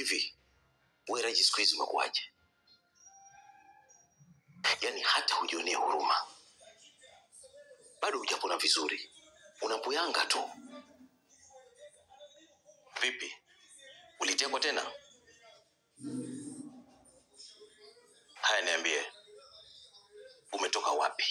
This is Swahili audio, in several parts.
Hivi wewe Raji siku hizi umekuaje? Yaani hata hujionea huruma. Bado hujapona vizuri. Unapuyanga tu. Vipi? Ulitekwa tena? Haya, niambie. Umetoka wapi?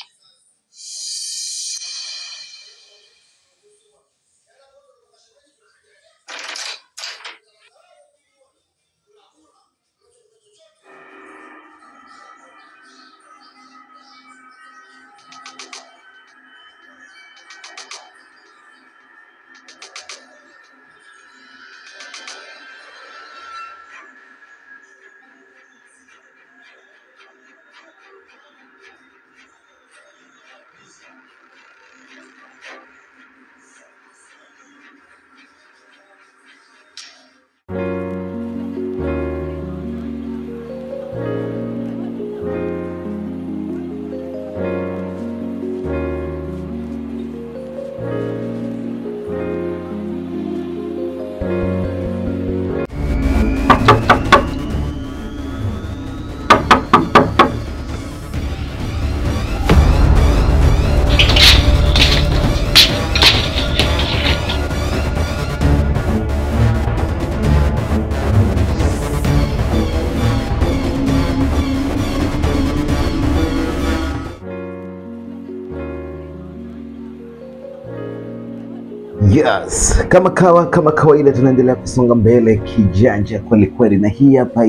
Yes, kama kawaida tunaendelea kusonga mbele kijanja kweli kweli, na hii hapa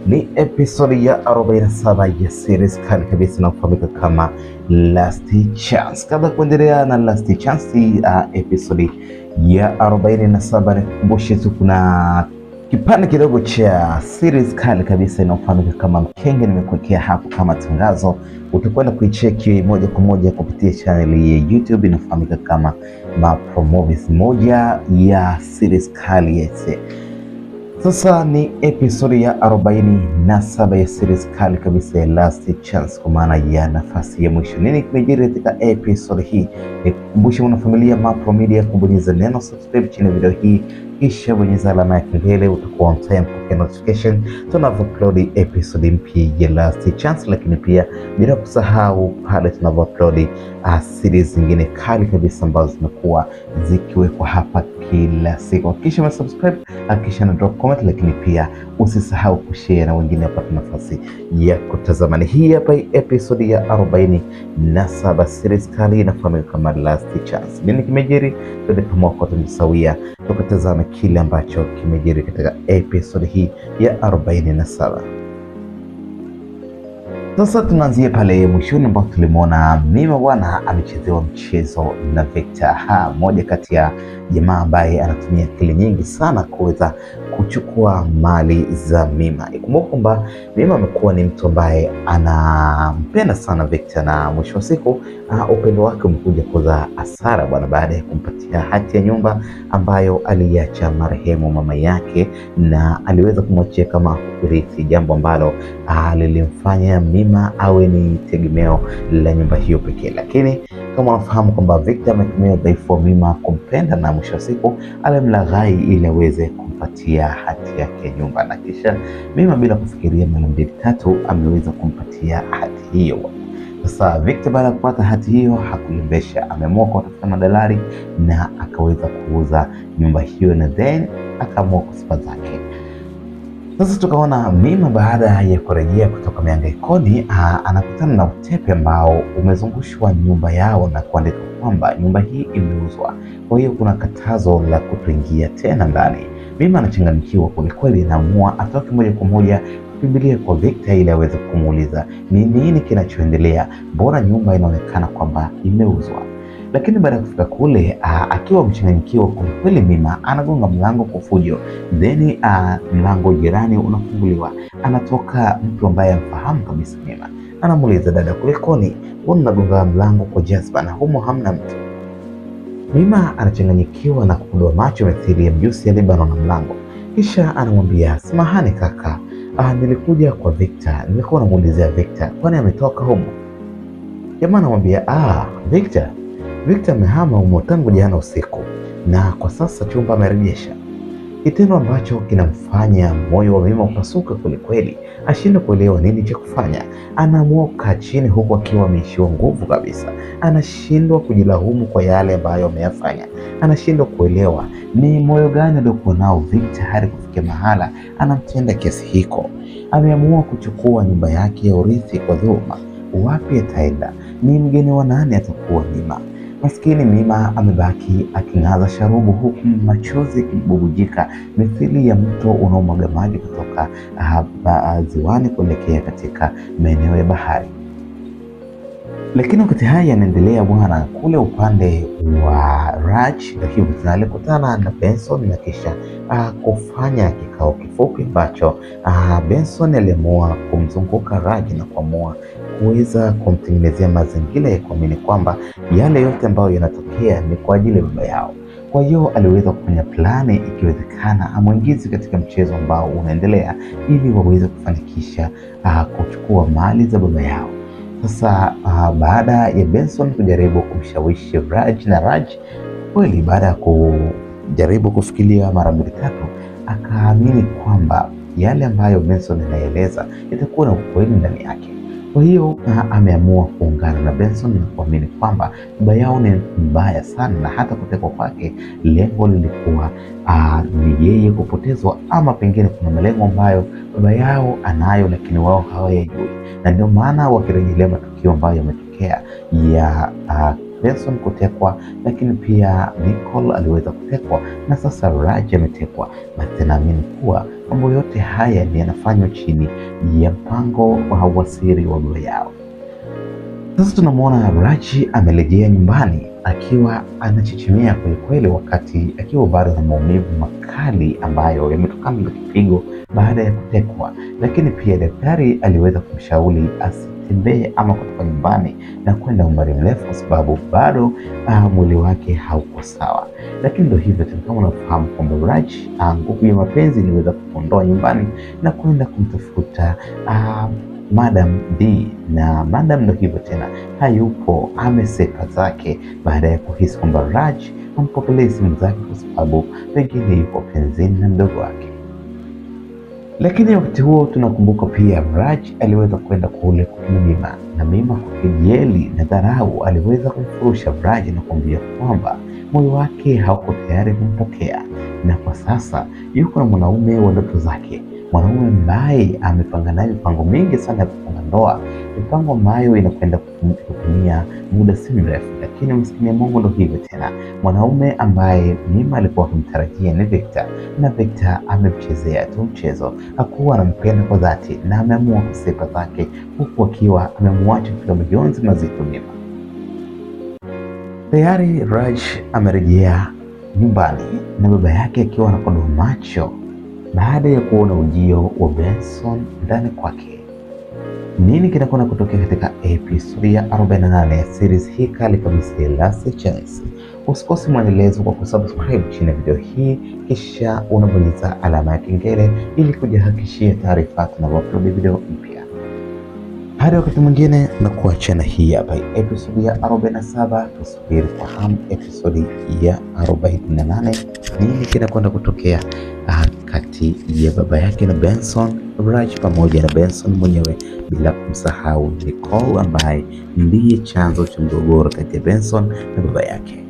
ni episode ya 47 ya series kali kabisa inayofahamika kama Last Chance. Kabla kuendelea na Last Chance episode ya 47, nikukumbushe tu kuna kipande kidogo cha series kali kabisa inayofahamika kama Mkenge nimekuwekea hapo kama tangazo. Utakwenda kuicheki moja kwa moja kupitia channel ya YouTube inafahamika kama Mapro Movies, moja ya series kali yese. Sasa ni episode ya 47 ya series kali kabisa ya Last Chance, kwa maana ya nafasi ya mwisho. Nini kimejiri katika episode hii? Nikukumbusha mwanafamilia Mapro Media kubonyeza neno subscribe chini ya video hii, kisha bonyeza alama ya kengele, utakuwa on time kwa notification tunavyoupload episode mpya ya Last Chance. Lakini pia bila kusahau pale tunavyoupload series zingine kali kabisa ambazo zimekuwa zikiwekwa hapa kila siku. Kisha umesubscribe, kisha na drop comment, lakini pia usisahau kushare na wengine wapate nafasi ya kutazama. Hii hapa episode ya 47 series kali inafahamika kama Last Chance. Nini kimejiri? Twende pamoja tumsawia tukatazama kile ambacho kimejiri katika episode hii ya 47. Sasa tunaanzia pale mwishoni ambapo tulimuona Mima bwana amechezewa mchezo na Victor. Moja kati ya jamaa ambaye anatumia akili nyingi sana kuweza kuchukua mali za Mima. Ikumbuka kwamba Mima amekuwa ni mtu ambaye anampenda sana Victor, na mwisho wa siku upendo wake umekuja kuzaa hasara bwana, baada ya kumpatia hati ya nyumba ambayo aliacha marehemu mama yake, na aliweza kumwachia kama urithi, jambo ambalo lilimfanya Mima awe ni tegemeo la nyumba hiyo pekee. Lakini kama unafahamu kwamba Victor ametumia udhaifu wa Mima kumpenda, na mwisho wa siku alimlaghai ili aweze kumpatia hati yake ya nyumba, na kisha Mima bila kufikiria mara mbili tatu ameweza kumpatia hati hiyo. Sasa Victor baada ya kupata hati hiyo hakulembesha, ameamua kutafuta madalali na akaweza kuuza nyumba hiyo, na then akaamua kusipa zake. Sasa tukaona Mima baada ya kurejea kutoka mihangaikoni anakutana na utepe ambao umezungushwa nyumba yao na kuandika kwamba nyumba hii imeuzwa, kwa hiyo kuna katazo la kutoingia tena ndani. Mima anachanganyikiwa kwelikweli, anaamua atoke moja kwa moja kukimbilia kwa Victor ili aweze kumuuliza ni nini kinachoendelea, bora nyumba inaonekana kwamba imeuzwa. Lakini baada ya kufika kule akiwa mchanganyikiwa kweli, Mima anagonga mlango kwa fujo, then mlango jirani unafunguliwa. Anatoka mtu ambaye amfahamu kabisa Mima, anamuuliza dada, kulikoni? Mbona unagonga mlango kwa jazba na humo hamna mtu? Mima anachanganyikiwa na kukudoa macho mithili ya mjusi aliyebanwa na mlango, kisha anamwambia samahani kaka, nilikuja kwa Victor, nilikuwa namuulizia Victor kwani ametoka humo. Jamaa anamwambia Victor amehama humo tangu jana usiku na kwa sasa chumba amerejesha. kitendo ambacho kinamfanya moyo wa Mima upasuka kwelikweli, ashindwe kuelewa nini cha kufanya. Anaamua kukaa chini huku akiwa ameishiwa nguvu kabisa. Anashindwa kujilaumu kwa yale ambayo ameyafanya. Anashindwa kuelewa ni moyo gani aliokuwa nao Victor hadi kufikia mahala anamtenda kiasi hiko. Ameamua kuchukua nyumba yake ya urithi kwa dhuluma. Wapi ataenda? Ni mgeni wa nani atakuwa Mima? Maskini Mima amebaki aking'aza sharubu huku machozi yakibubujika mithili ya mto unaomwaga maji kutoka ziwani kuelekea katika maeneo ya bahari. Lakini wakati haya yanaendelea bwana, kule upande wa Raj hivyo alikutana na Benson na kisha kufanya kikao kifupi ambacho Benson aliamua kumzunguka Raj na kuamua kuweza kumtengenezea mazingira ya kuamini kwamba yale yote ambayo yanatokea ni kwa ajili ya baba yao. Kwa hiyo aliweza kufanya plani ikiwezekana amwingize katika mchezo ambao unaendelea ili waweze kufanikisha kuchukua mali za baba yao. Sasa baada ya Benson kujaribu kumshawishi Raj na Raj kweli, baada ya kujaribu kufikiria mara mbili tatu, akaamini kwamba yale ambayo Benson anaeleza itakuwa na ukweli ndani yake. Kwa hiyo ameamua kuungana na Benson na kuamini kwamba baba yao ni mbaya sana, na hata kutekwa kwake lengo lilikuwa ni yeye kupotezwa, ama pengine kuna malengo ambayo baba yao anayo lakini wao hawayajui, na ndio maana wakirejelea matukio ambayo yametokea ya Benson kutekwa, lakini pia Nicole aliweza kutekwa na sasa Raj ametekwa, na naamini kuwa mambo yote haya ni yanafanywa chini ya mpango wa siri wa baba yao. Sasa tunamwona Raj amerejea nyumbani akiwa anachechemea kwelikweli, wakati akiwa bado na maumivu makali ambayo yametokana na kipigo baada ya kutekwa, lakini pia daktari aliweza kumshauri asitembee ama kutoka nyumbani na kwenda umbali mrefu kwa sababu bado mwili wake hauko sawa. Lakini ndio hivyo tena, kama unafahamu kwamba Raj nguvu ya mapenzi iliweza kuondoa nyumbani na kwenda kumtafuta Madam D, na Madam ndio hivyo tena hayupo, amesepa zake baada ya kuhisi kwamba Raj hampokelei simu zake kwa sababu pengine yuko penzini na mdogo wake. Lakini wakati huo tunakumbuka pia Raj aliweza kwenda kule kwa Mima, na Mima kwa kejeli na dharau aliweza kumfurusha Raj na kumwambia kwamba moyo wake hauko tayari kumpokea, na kwa sasa yuko na mwanaume wa ndoto zake, mwanaume ambaye amepanga naye mipango mingi sana ya kufunga ndoa, mipango ambayo inakwenda kutumia muda si mrefu. Lakini msikini Mungu ndio hivyo tena, mwanaume ambaye Mima alikuwa akimtarajia ni Victor, na Victor amemchezea tu mchezo, hakuwa anampenda kwa dhati na ameamua kusepa zake, huku akiwa amemwacha kwa majonzi mazito Mima. Tayari Raj amerejea nyumbani na baba yake akiwa anakodoa macho baada ya kuona ujio wa Benson ndani kwake. Nini kinakwenda kutokea katika episodi ya 48 ya series hii kali kabisa ya Last Chance? Usikose mwendelezo kwa kusubscribe chini ya video hii, kisha unabonyeza alama ya kengele ili kujihakikishia taarifa tunapoupload video mpya. Hadi wakati mwingine, na kuachana hii hapa episodi ya 47, tusubiri kwa hamu episodi ya 48. Nini kinakwenda kutokea kati ya baba yake na Benson, Raj pamoja na Benson mwenyewe, bila kumsahau Nicole ambaye ndiye chanzo cha mgogoro kati ya Benson na baba yake.